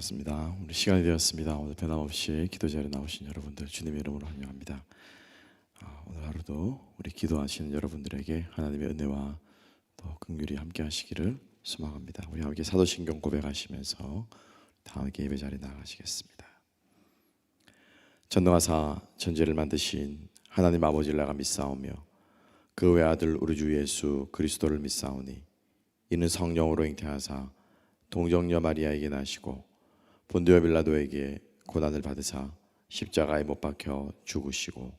반갑습니다. 우리 시간이 되었습니다. 오늘 변함없이 기도 자리에 나오신 여러분들 주님의 이름으로 환영합니다. 오늘 하루도 우리 기도하시는 여러분들에게 하나님의 은혜와 또 긍휼이 함께 하시기를 소망합니다. 우리 함께 사도신경 고백하시면서 다 함께 예배 자리에 나가시겠습니다. 전능하사 천지를 만드신 하나님 아버지를 나가 믿사오며 그 외아들 우리 주 예수 그리스도를 믿사오니 이는 성령으로 잉태하사 동정녀 마리아에게 나시고 본디오 빌라도에게 고난을 받으사 십자가에 못 박혀 죽으시고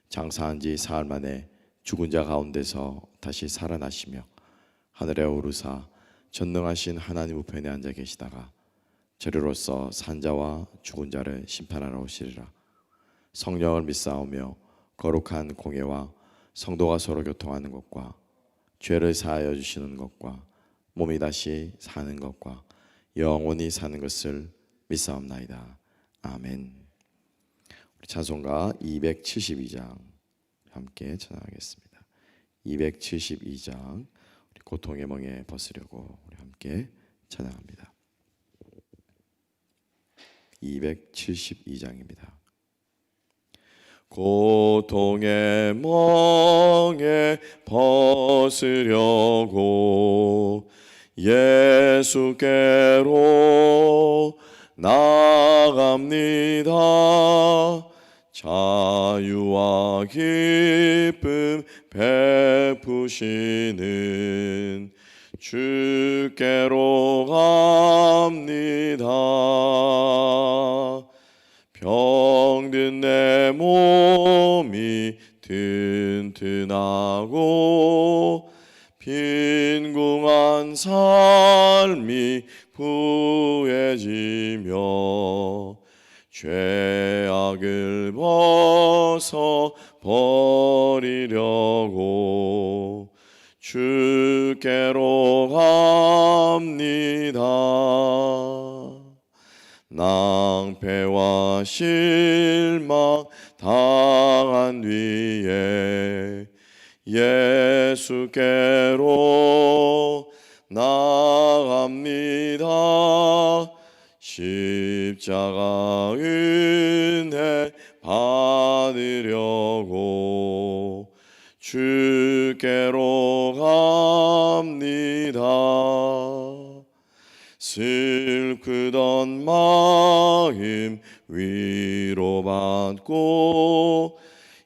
장사한 지 사흘 만에 죽은 자 가운데서 다시 살아나시며 하늘에 오르사 전능하신 하나님 우편에 앉아 계시다가 저리로서 산 자와 죽은 자를 심판하러 오시리라. 성령을 믿사오며 거룩한 공예와 성도가 서로 교통하는 것과 죄를 사하여 주시는 것과 몸이 다시 사는 것과 영원히 사는 것을 믿사옵나이다. 아멘. 우리 찬송가 272장 함께 찬양하겠습니다. 272장 우리 고통의 멍에 벗으려고 우리 함께 찬양합니다. 272장입니다. 고통의 멍에 벗으려고 예수께로 나갑니다. 자유와 기쁨 베푸시는 주께로 갑니다. 병든 내 몸이 튼튼하고 빈궁한 삶이 부해지며 죄악을 벗어 버리려고 주께로 갑니다. 낭패와 실망 당한 뒤에 예수께로 나갑니다. 십자가 은혜 받으려고 주께로 갑니다. 슬프던 마음 위로받고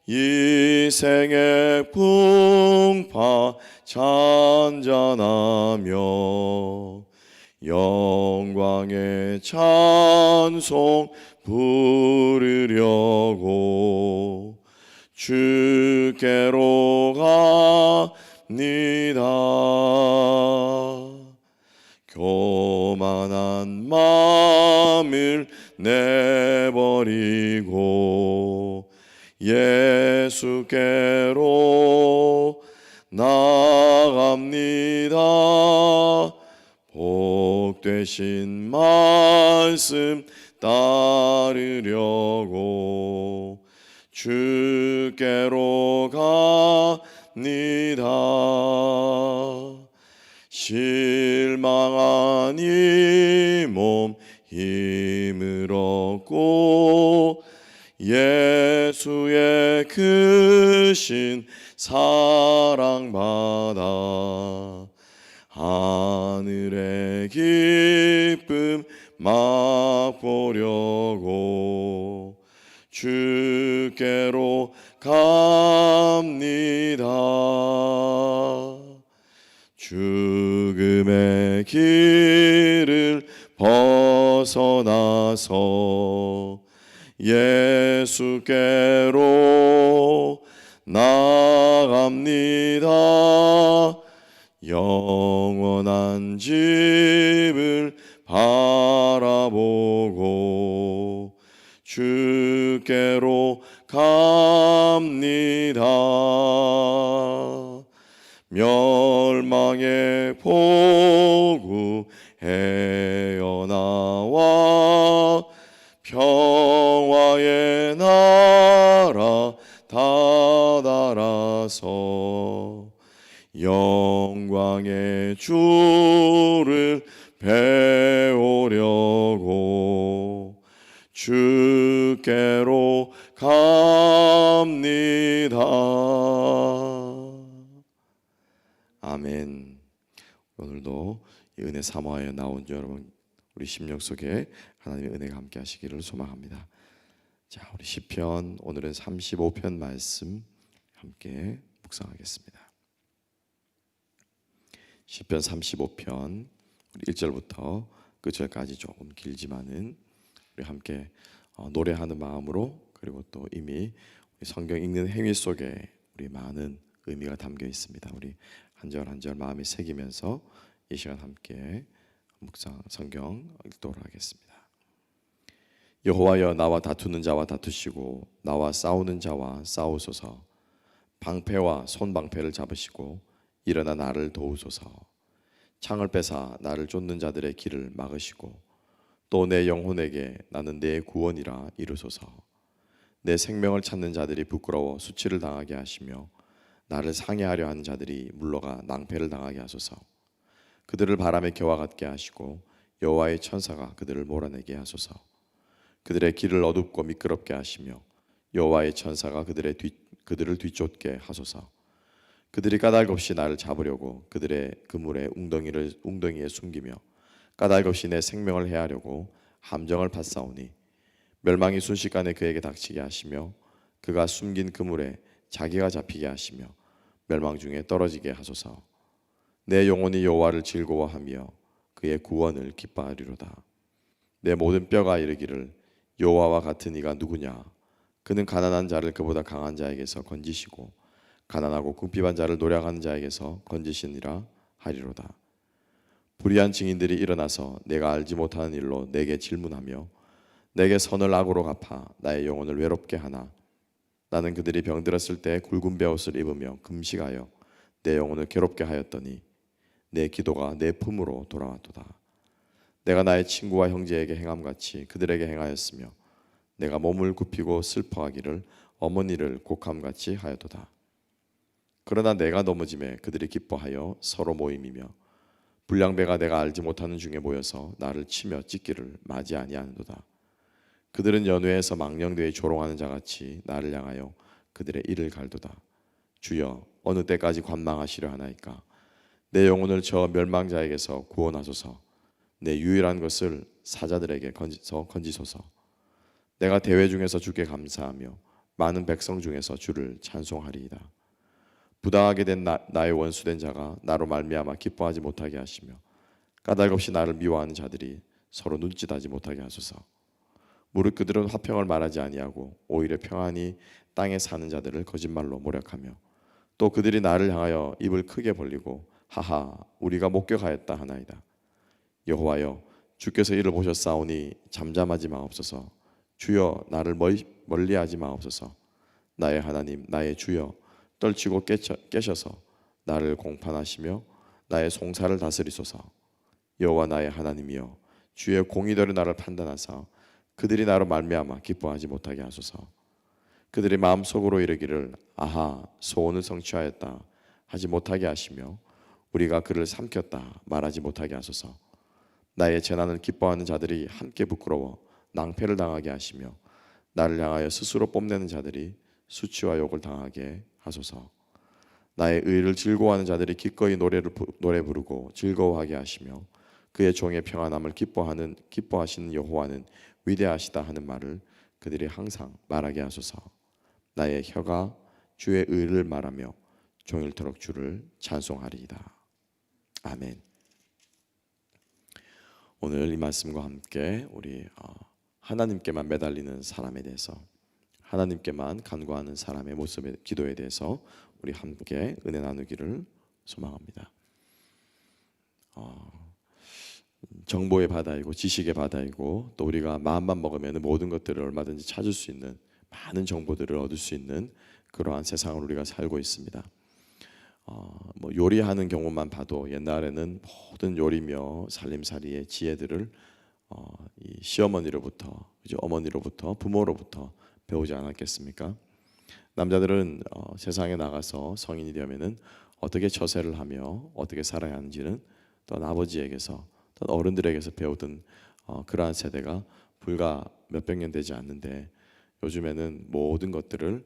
이 생의 풍파 잔잔하며 영광의 찬송 부르려고 주께로 갑니다. 교만한 마음을 내버리고 예수께로 나갑니다. 복되신 말씀 따르려고 주께로 갑니다. 실망한 이 몸 힘을 얻고 예수의 크신 사랑받아 하늘의 기쁨 맛보려고 주께로 갑니다. 죽음의 길을 벗어나서 예수께로 나갑니다. 영원한 집을 바라보고 주께로 갑니다. 멸망의 포구 헤어나와 평화의 나라 다다라서 영광의 주를 배우려고 주께로 갑니다. 아멘. 오늘도 이 은혜 사모하여 나온 여러분, 우리 심령 속에 하나님의 은혜가 함께 하시기를 소망합니다. 자, 우리 시편, 오늘은 35편 말씀 함께 묵상하겠습니다. 시편 35편 우리 1절부터 끝절까지 조금 길지만은 우리 함께 노래하는 마음으로, 그리고 또 이미 우리 성경 읽는 행위 속에 우리 많은 의미가 담겨 있습니다. 우리 한 절 한 절 마음에 새기면서 이 시간 함께 묵상 성경 읽도록 하겠습니다. 여호와여, 나와 다투는 자와 다투시고 나와 싸우는 자와 싸우소서. 방패와 손방패를 잡으시고 일어나 나를 도우소서. 창을 빼사 나를 쫓는 자들의 길을 막으시고 또 내 영혼에게 나는 내 구원이라 이루소서. 내 생명을 찾는 자들이 부끄러워 수치를 당하게 하시며 나를 상해하려 하는 자들이 물러가 낭패를 당하게 하소서. 그들을 바람의 겨와 같게 하시고 여호와의 천사가 그들을 몰아내게 하소서. 그들의 길을 어둡고 미끄럽게 하시며 여호와의 천사가 그들을 뒤쫓게 하소서. 그들이 까닭없이 나를 잡으려고 그들의 그물에 웅덩이에 숨기며 까닭없이 내 생명을 해하려고 함정을 팠사오니 멸망이 순식간에 그에게 닥치게 하시며 그가 숨긴 그물에 자기가 잡히게 하시며 멸망 중에 떨어지게 하소서. 내 영혼이 여호와를 즐거워하며 그의 구원을 기뻐하리로다. 내 모든 뼈가 이르기를 여호와와 같은 이가 누구냐. 그는 가난한 자를 그보다 강한 자에게서 건지시고 가난하고 궁핍한 자를 노략하는 자에게서 건지시니라 하리로다. 불의한 증인들이 일어나서 내가 알지 못하는 일로 내게 질문하며 내게 선을 악으로 갚아 나의 영혼을 외롭게 하나. 나는 그들이 병들었을 때 굵은 베옷을 입으며 금식하여 내 영혼을 괴롭게 하였더니 내 기도가 내 품으로 돌아왔도다. 내가 나의 친구와 형제에게 행함같이 그들에게 행하였으며 내가 몸을 굽히고 슬퍼하기를 어머니를 곡함같이 하였도다. 그러나 내가 넘어짐에 그들이 기뻐하여 서로 모임이며 불량배가 내가 알지 못하는 중에 모여서 나를 치며 찢기를 맞이 아니하는도다. 그들은 연회에서 망령되이 조롱하는 자같이 나를 향하여 그들의 이를 갈도다. 주여, 어느 때까지 관망하시려 하나이까. 내 영혼을 저 멸망자에게서 구원하소서. 내 유일한 것을 사자들에게 건지소서. 내가 대회 중에서 주께 감사하며 많은 백성 중에서 주를 찬송하리이다. 부당하게 된 나의 원수된 자가 나로 말미암아 기뻐하지 못하게 하시며 까닭없이 나를 미워하는 자들이 서로 눈짓하지 못하게 하소서. 무릇 그들은 화평을 말하지 아니하고 오히려 평안히 땅에 사는 자들을 거짓말로 모략하며 또 그들이 나를 향하여 입을 크게 벌리고 하하 우리가 목격하였다 하나이다. 여호와여, 주께서 이를 보셨사오니 잠잠하지 마옵소서. 주여, 나를 멀리하지 마옵소서. 나의 하나님, 나의 주여, 떨치고 깨셔서 나를 공판하시며 나의 송사를 다스리소서. 여호와 나의 하나님이여, 주의 공의대로 나를 판단하사 그들이 나로 말미암아 기뻐하지 못하게 하소서. 그들이 마음속으로 이르기를 아하 소원을 성취하였다 하지 못하게 하시며 우리가 그를 삼켰다 말하지 못하게 하소서. 나의 재난을 기뻐하는 자들이 함께 부끄러워 낭패를 당하게 하시며 나를 향하여 스스로 뽐내는 자들이 수치와 욕을 당하게 하소서. 나의 의를 즐거워하는 자들이 기꺼이 노래 부르고 즐거워하게 하시며 그의 종의 평안함을 기뻐하시는 여호와는 위대하시다 하는 말을 그들이 항상 말하게 하소서. 나의 혀가 주의 의를 말하며 종일토록 주를 찬송하리이다. 아멘. 오늘 이 말씀과 함께 우리 하나님께만 매달리는 사람에 대해서, 하나님께만 간구하는 사람의 모습의 기도에 대해서 우리 함께 은혜 나누기를 소망합니다. 정보의 바다이고 지식의 바다이고 또 우리가 마음만 먹으면 모든 것들을 얼마든지 찾을 수 있는 많은 정보들을 얻을 수 있는 그러한 세상을 우리가 살고 있습니다. 뭐 요리하는 경우만 봐도 옛날에는 모든 요리며 살림살이의 지혜들을 이 시어머니로부터, 어머니로부터, 부모로부터 배우지 않았겠습니까? 남자들은 세상에 나가서 성인이 되면은 어떻게 처세를 하며 어떻게 살아야 하는지는 또 아버지에게서 또 어른들에게서 배우던 그러한 세대가 불과 몇백 년 되지 않는데 요즘에는 모든 것들을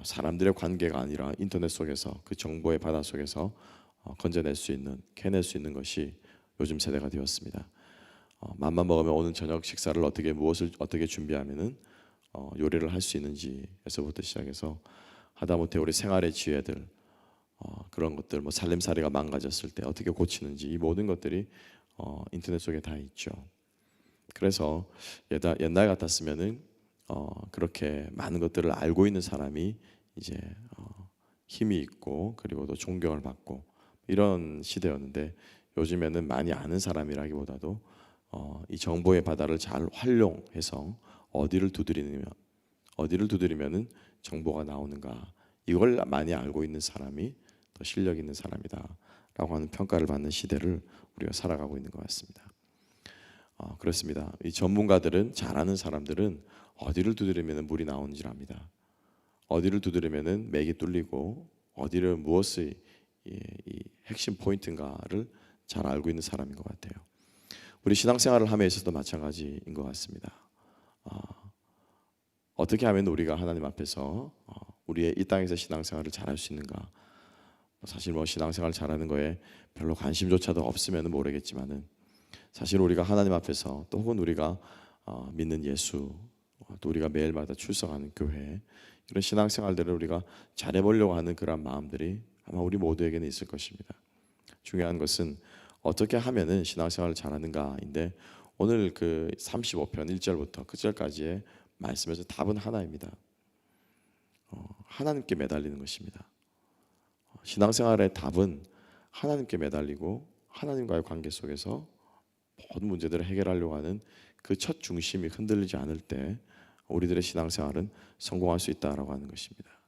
사람들의 관계가 아니라 인터넷 속에서 그 정보의 바다 속에서 건져낼 수 있는, 캐낼 수 있는 것이 요즘 세대가 되었습니다. 맘만 먹으면 오늘 저녁 식사를 무엇을 어떻게 준비하면은 요리를 할 수 있는지에서부터 시작해서 하다못해 우리 생활의 지혜들, 그런 것들, 뭐 살림살이가 망가졌을 때 어떻게 고치는지, 이 모든 것들이 인터넷 속에 다 있죠. 그래서 옛날 같았으면은 그렇게 많은 것들을 알고 있는 사람이 이제 힘이 있고 그리고 또 존경을 받고 이런 시대였는데, 요즘에는 많이 아는 사람이라기보다도 이 정보의 바다를 잘 활용해서 어디를 두드리면은 정보가 나오는가, 이걸 많이 알고 있는 사람이 더 실력 있는 사람이다라고 하는 평가를 받는 시대를 우리가 살아가고 있는 것 같습니다. 그렇습니다. 이 전문가들은, 잘 아는 사람들은 어디를 두드리면 물이 나오는지를 압니다. 어디를 두드리면 맥이 뚫리고 어디를 무엇의 이 핵심 포인트인가를 잘 알고 있는 사람인 것 같아요. 우리 신앙생활을 함에 있어서도 마찬가지인 것 같습니다. 어떻게 하면 우리가 하나님 앞에서 우리의 이 땅에서 신앙생활을 잘할 수 있는가? 사실 뭐 신앙생활 잘하는 거에 별로 관심조차도 없으면 모르겠지만은, 사실 우리가 하나님 앞에서, 또 혹은 우리가 믿는 예수, 또 우리가 매일마다 출석하는 교회, 이런 신앙생활들을 우리가 잘해보려고 하는 그런 마음들이 아마 우리 모두에게는 있을 것입니다. 중요한 것은 어떻게 하면은 신앙생활을 잘하는가인데, 오늘 그 35편 1절부터 끝절까지의 말씀에서 답은 하나입니다. 하나님께 매달리는 것입니다. 신앙생활의 답은 하나님께 매달리고 하나님과의 관계 속에서 모든 문제들을 해결하려고 하는 그 첫 중심이 흔들리지 않을 때 우리들의 신앙생활은 성공할 수 있다라고 하는 것입니다.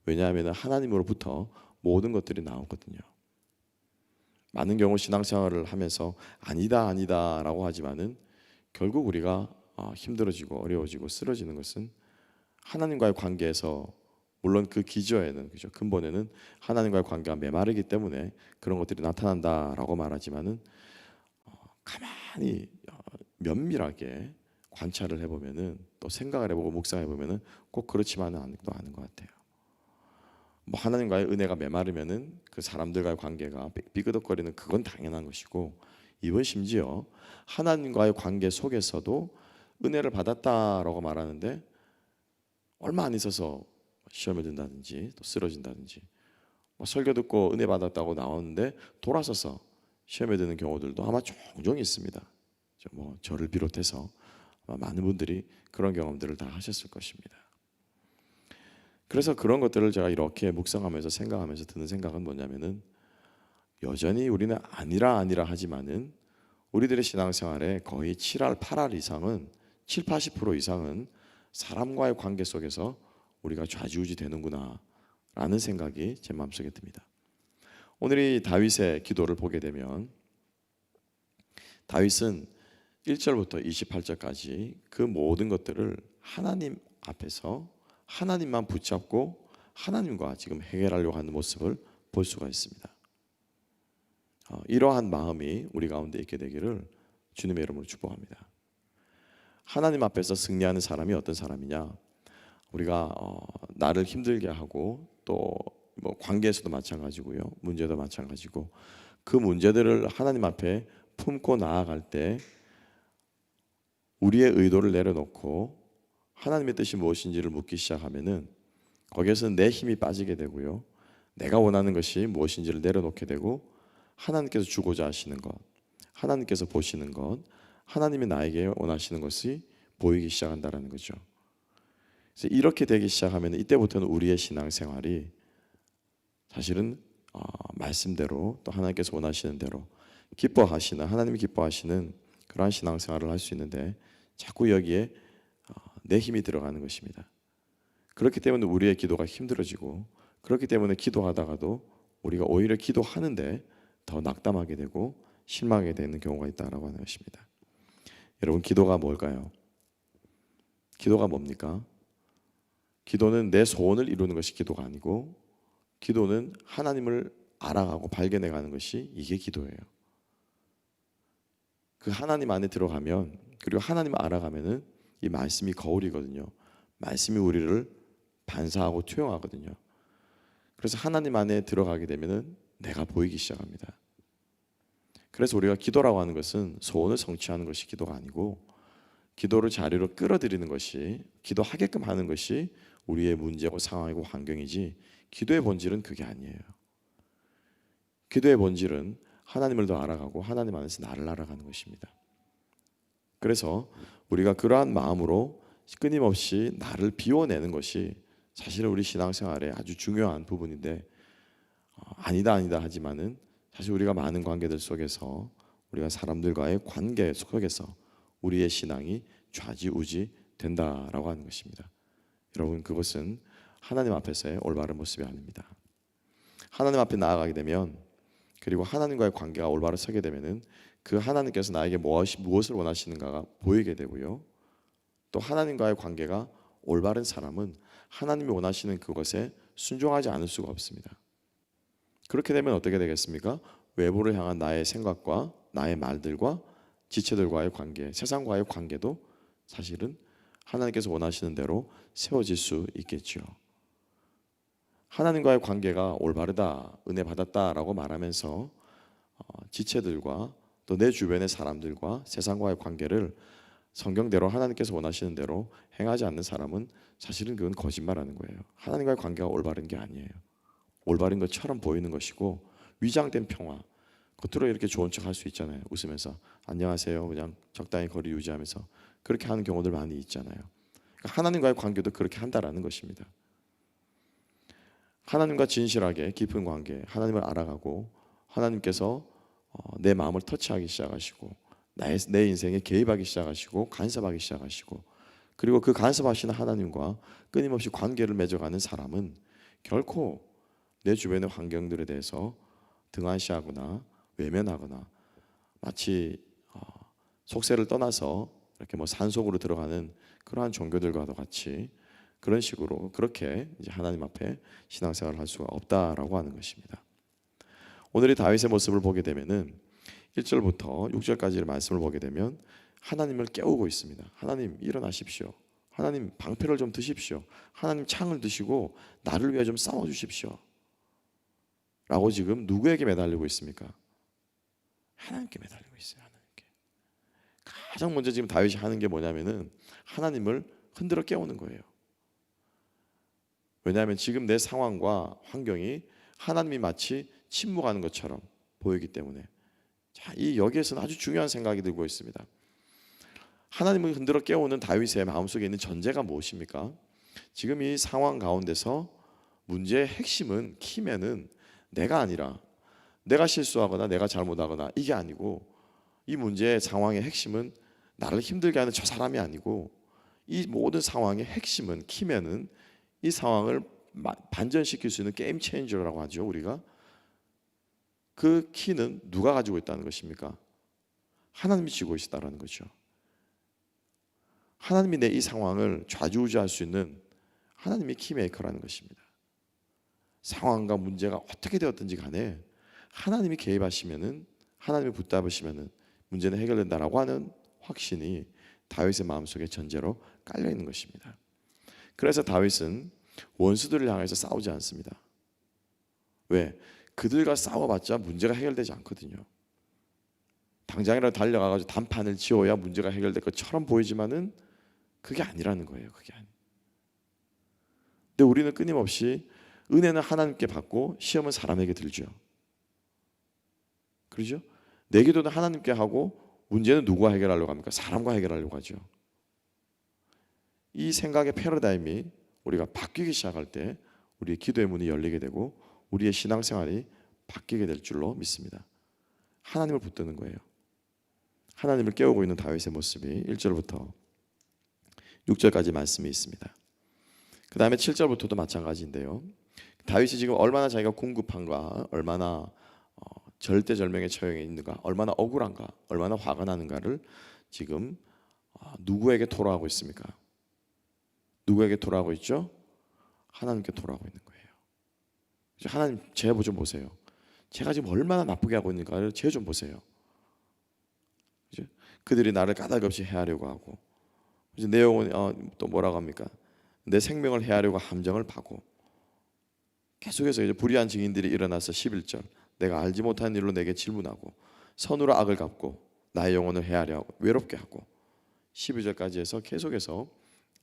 왜냐하면 하나님으로부터 모든 것들이 나오거든요. 많은 경우 신앙생활을 하면서 아니다라고 하지만은 결국 우리가 힘들어지고 어려워지고 쓰러지는 것은 하나님과의 관계에서, 물론 그 기저에는, 그죠, 근본에는 하나님과의 관계가 메마르기 때문에 그런 것들이 나타난다라고 말하지만은 가만히 면밀하게 관찰을 해보면은, 또 생각을 해보고 묵상해보면은 꼭 그렇지만은 않은 것 같아요. 뭐 하나님과의 은혜가 메마르면은 그 사람들과의 관계가 삐그덕거리는, 그건 당연한 것이고, 이번 심지어 하나님과의 관계 속에서도 은혜를 받았다라고 말하는데 얼마 안 있어서 시험에 든다든지 또 쓰러진다든지, 뭐 설교 듣고 은혜 받았다고 나오는데 돌아서서 시험에 드는 경우들도 아마 종종 있습니다. 뭐 저를 비롯해서 아마 많은 분들이 그런 경험들을 다 하셨을 것입니다. 그래서 그런 것들을 제가 이렇게 묵상하면서 생각하면서 드는 생각은 뭐냐면은, 여전히 우리는 아니라 하지만은 우리들의 신앙생활에 거의 7할 8할 이상은, 7, 80% 이상은 사람과의 관계 속에서 우리가 좌지우지 되는구나 라는 생각이 제 마음속에 듭니다. 오늘 이 다윗의 기도를 보게 되면, 다윗은 1절부터 28절까지 그 모든 것들을 하나님 앞에서 하나님만 붙잡고 하나님과 지금 해결하려고 하는 모습을 볼 수가 있습니다. 이러한 마음이 우리 가운데 있게 되기를 주님의 이름으로 축복합니다. 하나님 앞에서 승리하는 사람이 어떤 사람이냐? 우리가 나를 힘들게 하고 또 뭐 관계에서도 마찬가지고요, 문제도 마찬가지고, 그 문제들을 하나님 앞에 품고 나아갈 때 우리의 의도를 내려놓고 하나님의 뜻이 무엇인지를 묻기 시작하면은 거기에서 내 힘이 빠지게 되고요, 내가 원하는 것이 무엇인지를 내려놓게 되고, 하나님께서 주고자 하시는 것, 하나님께서 보시는 것, 하나님이 나에게 원하시는 것이 보이기 시작한다라는 거죠. 그래서 이렇게 되기 시작하면 이때부터는 우리의 신앙생활이 사실은 말씀대로, 또 하나님께서 원하시는 대로 기뻐하시는, 하나님이 기뻐하시는 그러한 신앙생활을 할 수 있는데, 자꾸 여기에 내 힘이 들어가는 것입니다. 그렇기 때문에 우리의 기도가 힘들어지고, 그렇기 때문에 기도하다가도 우리가 오히려 기도하는데 더 낙담하게 되고 실망하게 되는 경우가 있다라고 하는 것입니다. 여러분, 기도가 뭘까요? 기도가 뭡니까? 기도는 내 소원을 이루는 것이 기도가 아니고, 기도는 하나님을 알아가고 발견해가는 것이, 이게 기도예요. 그 하나님 안에 들어가면, 그리고 하나님을 알아가면은 이 말씀이 거울이거든요. 말씀이 우리를 반사하고 투영하거든요. 그래서 하나님 안에 들어가게 되면은 내가 보이기 시작합니다. 그래서 우리가 기도라고 하는 것은 소원을 성취하는 것이 기도가 아니고, 기도를 자리로 끌어들이는 것이, 기도하게끔 하는 것이 우리의 문제고 상황이고 환경이지, 기도의 본질은 그게 아니에요. 기도의 본질은 하나님을 더 알아가고 하나님 안에서 나를 알아가는 것입니다. 그래서 우리가 그러한 마음으로 끊임없이 나를 비워내는 것이 사실은 우리 신앙생활에 아주 중요한 부분인데, 아니다 하지만은 사실 우리가 많은 관계들 속에서, 우리가 사람들과의 관계 속에서 우리의 신앙이 좌지우지 된다라고 하는 것입니다. 여러분, 그것은 하나님 앞에서의 올바른 모습이 아닙니다. 하나님 앞에 나아가게 되면, 그리고 하나님과의 관계가 올바로 서게 되면은 그 하나님께서 나에게 무엇을 원하시는가가 보이게 되고요. 또 하나님과의 관계가 올바른 사람은 하나님이 원하시는 그것에 순종하지 않을 수가 없습니다. 그렇게 되면 어떻게 되겠습니까? 외부를 향한 나의 생각과 나의 말들과 지체들과의 관계, 세상과의 관계도 사실은 하나님께서 원하시는 대로 세워질 수 있겠죠. 하나님과의 관계가 올바르다, 은혜 받았다라고 말하면서 지체들과 또 내 주변의 사람들과 세상과의 관계를 성경대로 하나님께서 원하시는 대로 행하지 않는 사람은 사실은 그건 거짓말하는 거예요. 하나님과의 관계가 올바른 게 아니에요. 올바른 것처럼 보이는 것이고, 위장된 평화, 겉으로 이렇게 좋은 척 할 수 있잖아요. 웃으면서 안녕하세요 그냥 적당히 거리 유지하면서 그렇게 하는 경우들 많이 있잖아요. 그러니까 하나님과의 관계도 그렇게 한다라는 것입니다. 하나님과 진실하게 깊은 관계, 하나님을 알아가고 하나님께서 내 마음을 터치하기 시작하시고 내 인생에 개입하기 시작하시고 간섭하기 시작하시고, 그리고 그 간섭하시는 하나님과 끊임없이 관계를 맺어가는 사람은 결코 내 주변의 환경들에 대해서 등한시하거나 외면하거나, 마치 속세를 떠나서 이렇게 뭐 산속으로 들어가는 그러한 종교들과도 같이 그런 식으로 그렇게 이제 하나님 앞에 신앙생활을 할 수가 없다라고 하는 것입니다. 오늘 이 다윗의 모습을 보게 되면은 1절부터 6절까지의 말씀을 보게 되면 하나님을 깨우고 있습니다. 하나님 일어나십시오. 하나님 방패를 좀 드십시오. 하나님 창을 드시고 나를 위해 좀 싸워 주십시오. 라고 지금 누구에게 매달리고 있습니까? 하나님께 매달리고 있어요. 하나님께. 가장 먼저 지금 다윗이 하는 게 뭐냐면은 하나님을 흔들어 깨우는 거예요. 왜냐하면 지금 내 상황과 환경이 하나님이 마치 침묵하는 것처럼 보이기 때문에, 자, 이 여기에서는 아주 중요한 생각이 들고 있습니다. 하나님을 흔들어 깨우는 다윗의 마음속에 있는 전제가 무엇입니까? 지금 이 상황 가운데서 문제의 핵심은, 키면은 내가 아니라, 내가 실수하거나 내가 잘못하거나 이게 아니고, 이 문제의 상황의 핵심은 나를 힘들게 하는 저 사람이 아니고, 이 모든 상황의 핵심은, 키면은 이 상황을 반전시킬 수 있는 게임 체인저라고 하죠. 우리가 그 키는 누가 가지고 있다는 것입니까? 하나님이 쥐고 있다라는 거죠. 하나님이 내 이 상황을 좌지우지할 수 있는 하나님이 키메이커라는 것입니다. 상황과 문제가 어떻게 되었든지 간에 하나님이 개입하시면은, 하나님이 붙잡으시면은 문제는 해결된다라고 하는 확신이 다윗의 마음속에 전제로 깔려 있는 것입니다. 그래서 다윗은 원수들을 향해서 싸우지 않습니다. 왜? 그들과 싸워봤자 문제가 해결되지 않거든요. 당장이라도 달려가가지고 단판을 지어야 문제가 해결될 것처럼 보이지만은 그게 아니라는 거예요. 그게 아니. 근데 우리는 끊임없이 은혜는 하나님께 받고 시험은 사람에게 들죠. 그렇죠? 내 기도는 하나님께 하고 문제는 누구와 해결하려고 합니까? 사람과 해결하려고 하죠. 이 생각의 패러다임이 우리가 바뀌기 시작할 때 우리의 기도의 문이 열리게 되고 우리의 신앙생활이 바뀌게 될 줄로 믿습니다. 하나님을 붙드는 거예요. 하나님을 깨우고 있는 다윗의 모습이 1절부터 6절까지 말씀이 있습니다. 그 다음에 7절부터도 마찬가지인데요. 다윗이 지금 얼마나 자기가 궁급한가, 얼마나 절대절명의 처형에 있는가, 얼마나 억울한가, 얼마나 화가 나는가를 지금 누구에게 토로하고 있습니까? 누구에게 토로하고 있죠? 하나님께 토로하고 있는 거예요. 하나님, 제 좀 보세요. 제가 지금 얼마나 나쁘게 하고 있는가를 제 좀 보세요. 그들이 나를 까닭 없이 해하려고 하고, 이제 내용은 또 뭐라고 합니까? 내 생명을 해하려고 함정을 파고 계속해서 이제 불의한 증인들이 일어나서 11절 내가 알지 못한 일로 내게 질문하고 선으로 악을 갚고 나의 영혼을 해하려 하고 외롭게 하고 12절까지 해서 계속해서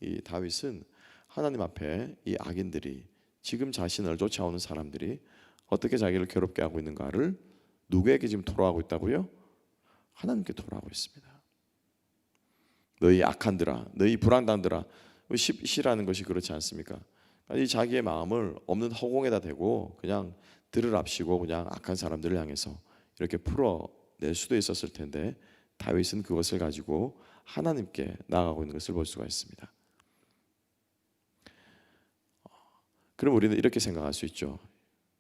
이 다윗은 하나님 앞에 이 악인들이 지금 자신을 쫓아오는 사람들이 어떻게 자기를 괴롭게 하고 있는가를 누구에게 지금 토로하고 있다고요? 하나님께 토로하고 있습니다. 너희 악한들아, 너희 불안당들아. 시라는 것이 그렇지 않습니까? 이 자기의 마음을 없는 허공에다 대고 그냥 들으랍시고 그냥 악한 사람들을 향해서 이렇게 풀어낼 수도 있었을 텐데 다윗은 그것을 가지고 하나님께 나아가고 있는 것을 볼 수가 있습니다. 그럼 우리는 이렇게 생각할 수 있죠.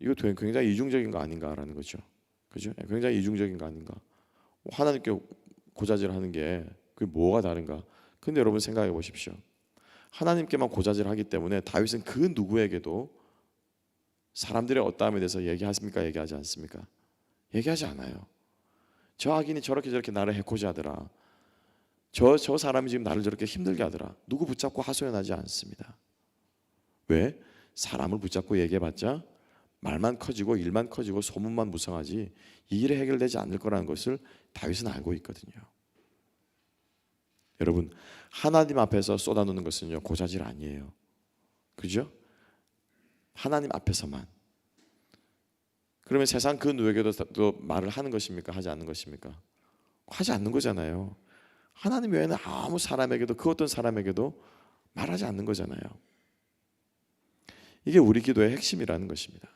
이거 굉장히 이중적인 거 아닌가라는 거죠. 그죠? 굉장히 이중적인 거 아닌가? 하나님께 고자질하는 게 그게 뭐가 다른가? 근데 여러분 생각해 보십시오. 하나님께만 고자질하기 때문에 다윗은 그 누구에게도 사람들의 어떠함에 대해서 얘기하십니까? 얘기하지 않습니까? 얘기하지 않아요. 저 악인이 저렇게 저렇게 나를 해코지 하더라. 저 사람이 지금 나를 저렇게 힘들게 하더라. 누구 붙잡고 하소연하지 않습니다. 왜? 사람을 붙잡고 얘기해봤자 말만 커지고 일만 커지고 소문만 무성하지 이 일이 해결되지 않을 거라는 것을 다윗은 알고 있거든요. 여러분, 하나님 앞에서 쏟아놓는 것은요 고자질 아니에요. 그죠? 하나님 앞에서만. 그러면 세상 그 누구에게도 또 말을 하는 것입니까? 하지 않는 것입니까? 하지 않는 거잖아요. 하나님 외에는 아무 사람에게도 그 어떤 사람에게도 말하지 않는 거잖아요. 이게 우리 기도의 핵심이라는 것입니다.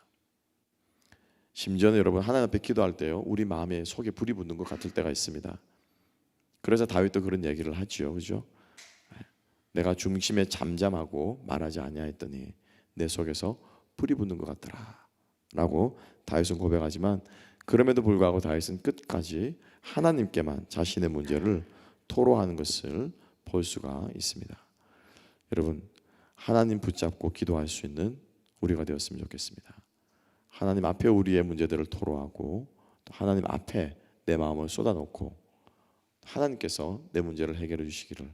심지어는 여러분 하나님 앞에 기도할 때요 우리 마음에 속에 불이 붙는 것 같을 때가 있습니다. 그래서 다윗도 그런 얘기를 하죠. 그죠? 내가 중심에 잠잠하고 말하지 아니하였더니 내 속에서 불이 붙는 것 같더라 라고 다윗은 고백하지만 그럼에도 불구하고 다윗은 끝까지 하나님께만 자신의 문제를 토로하는 것을 볼 수가 있습니다. 여러분 하나님 붙잡고 기도할 수 있는 우리가 되었으면 좋겠습니다. 하나님 앞에 우리의 문제들을 토로하고 또 하나님 앞에 내 마음을 쏟아놓고 하나님께서 내 문제를 해결해 주시기를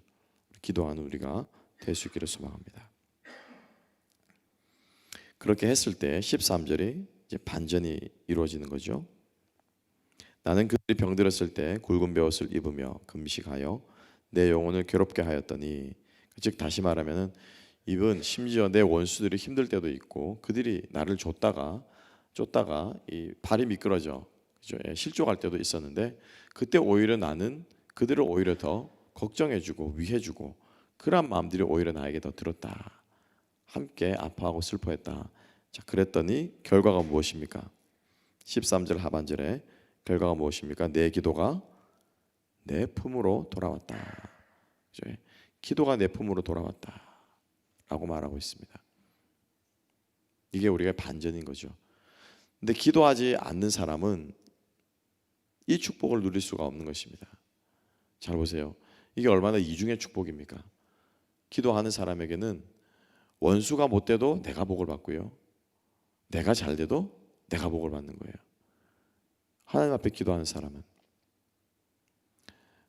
기도하는 우리가 될 수 있기를 소망합니다. 그렇게 했을 때 13절이 이제 반전이 이루어지는 거죠. 나는 그들이 병들었을 때 굵은 베옷을 입으며 금식하여 내 영혼을 괴롭게 하였더니 즉 다시 말하면은 이분 심지어 내 원수들이 힘들 때도 있고 그들이 나를 쫓다가 이 발이 미끄러져 그죠? 실족할 때도 있었는데 그때 오히려 나는 그들을 오히려 더 걱정해주고 위해주고 그런 마음들이 오히려 나에게 더 들었다. 함께 아파하고 슬퍼했다. 자, 그랬더니 결과가 무엇입니까? 13절 하반절에 결과가 무엇입니까? 내 기도가 내 품으로 돌아왔다. 그죠? 기도가 내 품으로 돌아왔다 라고 말하고 있습니다. 이게 우리가 반전인 거죠. 근데 기도하지 않는 사람은 이 축복을 누릴 수가 없는 것입니다. 잘 보세요. 이게 얼마나 이중의 축복입니까? 기도하는 사람에게는 원수가 못 돼도 내가 복을 받고요. 내가 잘 돼도 내가 복을 받는 거예요. 하나님 앞에 기도하는 사람은.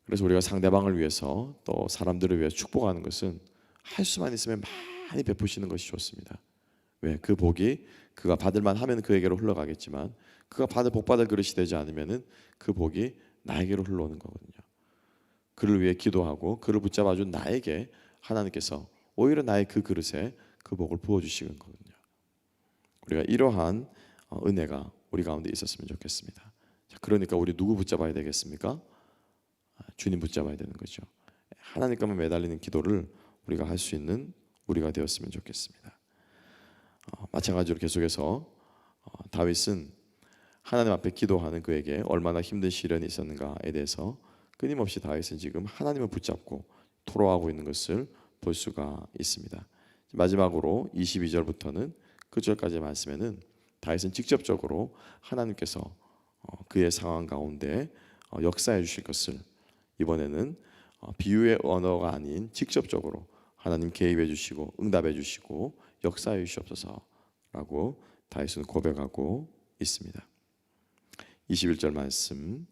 그래서 우리가 상대방을 위해서 또 사람들을 위해서 축복하는 것은 할 수만 있으면 많이 베푸시는 것이 좋습니다. 왜? 그 복이 그가 받을만 하면 그에게로 흘러가겠지만 그가 복 받을 그릇이 되지 않으면은 그 복이 나에게로 흘러오는 거거든요. 그를 위해 기도하고 그를 붙잡아준 나에게 하나님께서 오히려 나의 그 그릇에 그 복을 부어주시는 거거든요. 우리가 이러한 은혜가 우리 가운데 있었으면 좋겠습니다. 그러니까 우리 누구 붙잡아야 되겠습니까? 주님 붙잡아야 되는 거죠. 하나님께만 매달리는 기도를 우리가 할 수 있는 우리가 되었으면 좋겠습니다. 마찬가지로 계속해서 다윗은 하나님 앞에 기도하는 그에게 얼마나 힘든 시련이 있었는가에 대해서 끊임없이 다윗은 지금 하나님을 붙잡고 토로하고 있는 것을 볼 수가 있습니다. 마지막으로 22절부터는 그 절까지의 말씀에는 다윗은 직접적으로 하나님께서 그의 상황 가운데 역사해 주실 것을 이번에는 비유의 언어가 아닌 직접적으로 하나님 개입해 주시고 응답해 주시고 역사해 주시옵소서라고 다윗은 고백하고 있습니다. 21절 말씀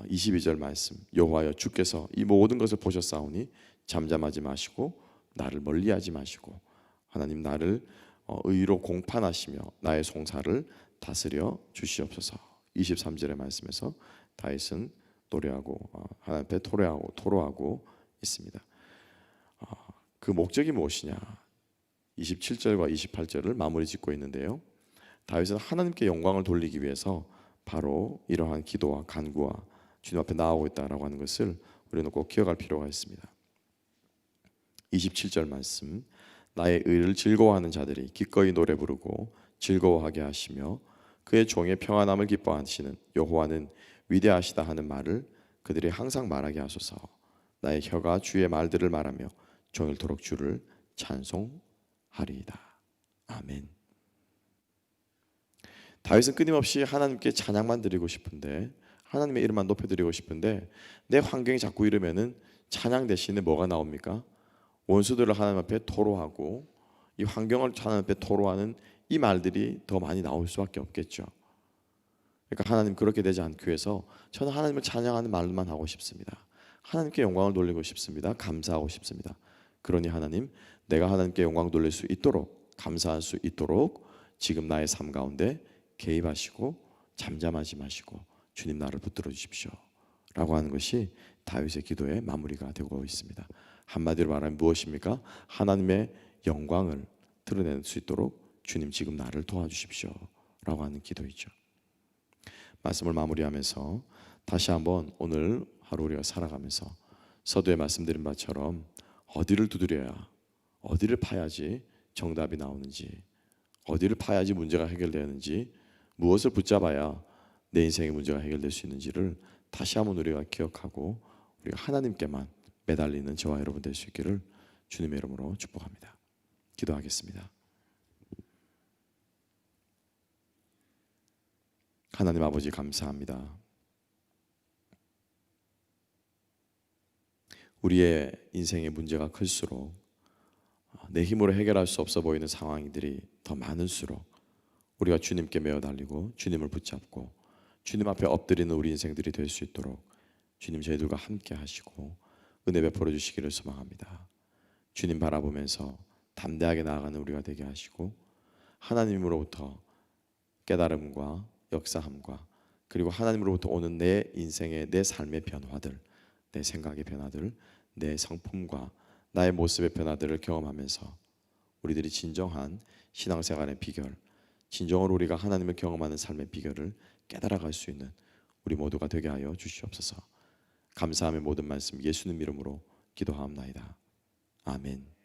22절 말씀 여호와여 주께서 이 모든 것을 보셨사오니 잠잠하지 마시고 나를 멀리하지 마시고 하나님 나를 의로 공판하시며 나의 송사를 다스려 주시옵소서. 23절의 말씀에서 다윗은 노래하고 하나님 앞에 토로하고 있습니다. 그 목적이 무엇이냐? 27절과 28절을 마무리 짓고 있는데요. 다윗은 하나님께 영광을 돌리기 위해서 바로 이러한 기도와 간구와 주님 앞에 나아오고 있다라고 하는 것을 우리는 꼭 기억할 필요가 있습니다. 27절 말씀, 나의 의를 즐거워하는 자들이 기꺼이 노래 부르고 즐거워하게 하시며 그의 종의 평안함을 기뻐하시는 여호와는 위대하시다 하는 말을 그들이 항상 말하게 하소서. 나의 혀가 주의 말들을 말하며 종일토록 주를 찬송하리이다. 아멘. 다윗은 끊임없이 하나님께 찬양만 드리고 싶은데, 하나님의 이름만 높여드리고 싶은데 내 환경이 자꾸 이러면은 찬양 대신에 뭐가 나옵니까? 원수들을 하나님 앞에 토로하고 이 환경을 하나님 앞에 토로하는 이 말들이 더 많이 나올 수밖에 없겠죠. 그러니까 하나님 그렇게 되지 않기 위해서 저는 하나님을 찬양하는 말만 하고 싶습니다. 하나님께 영광을 돌리고 싶습니다. 감사하고 싶습니다. 그러니 하나님, 내가 하나님께 영광 돌릴 수 있도록, 감사할 수 있도록 지금 나의 삶 가운데 개입하시고 잠잠하지 마시고 주님 나를 붙들어 주십시오 라고 하는 것이 다윗의 기도의 마무리가 되고 있습니다. 한마디로 말하면 무엇입니까? 하나님의 영광을 드러낼 수 있도록 주님 지금 나를 도와주십시오 라고 하는 기도이죠. 말씀을 마무리하면서 다시 한번 오늘 하루 우리가 살아가면서 서두에 말씀드린 바처럼 어디를 두드려야, 어디를 파야지 정답이 나오는지, 어디를 파야지 문제가 해결되는지, 무엇을 붙잡아야 내 인생의 문제가 해결될 수 있는지를 다시 한번 우리가 기억하고 우리가 하나님께만 매달리는 저와 여러분 될 수 있기를 주님의 이름으로 축복합니다. 기도하겠습니다. 하나님 아버지 감사합니다. 우리의 인생의 문제가 클수록 내 힘으로 해결할 수 없어 보이는 상황들이 더 많을수록 우리가 주님께 매어 달리고 주님을 붙잡고 주님 앞에 엎드리는 우리 인생들이 될 수 있도록 주님 저희들과 함께 하시고 은혜 베풀어 주시기를 소망합니다. 주님 바라보면서 담대하게 나아가는 우리가 되게 하시고 하나님으로부터 깨달음과 역사함과 그리고 하나님으로부터 오는 내 인생의 내 삶의 변화들, 내 생각의 변화들, 내 성품과 나의 모습의 변화들을 경험하면서 우리들이 진정한 신앙생활의 비결, 진정으로 우리가 하나님을 경험하는 삶의 비결을 깨달아갈 수 있는 우리 모두가 되게 하여 주시옵소서. 감사함의 모든 말씀 예수님 이름으로 기도하옵나이다. 아멘.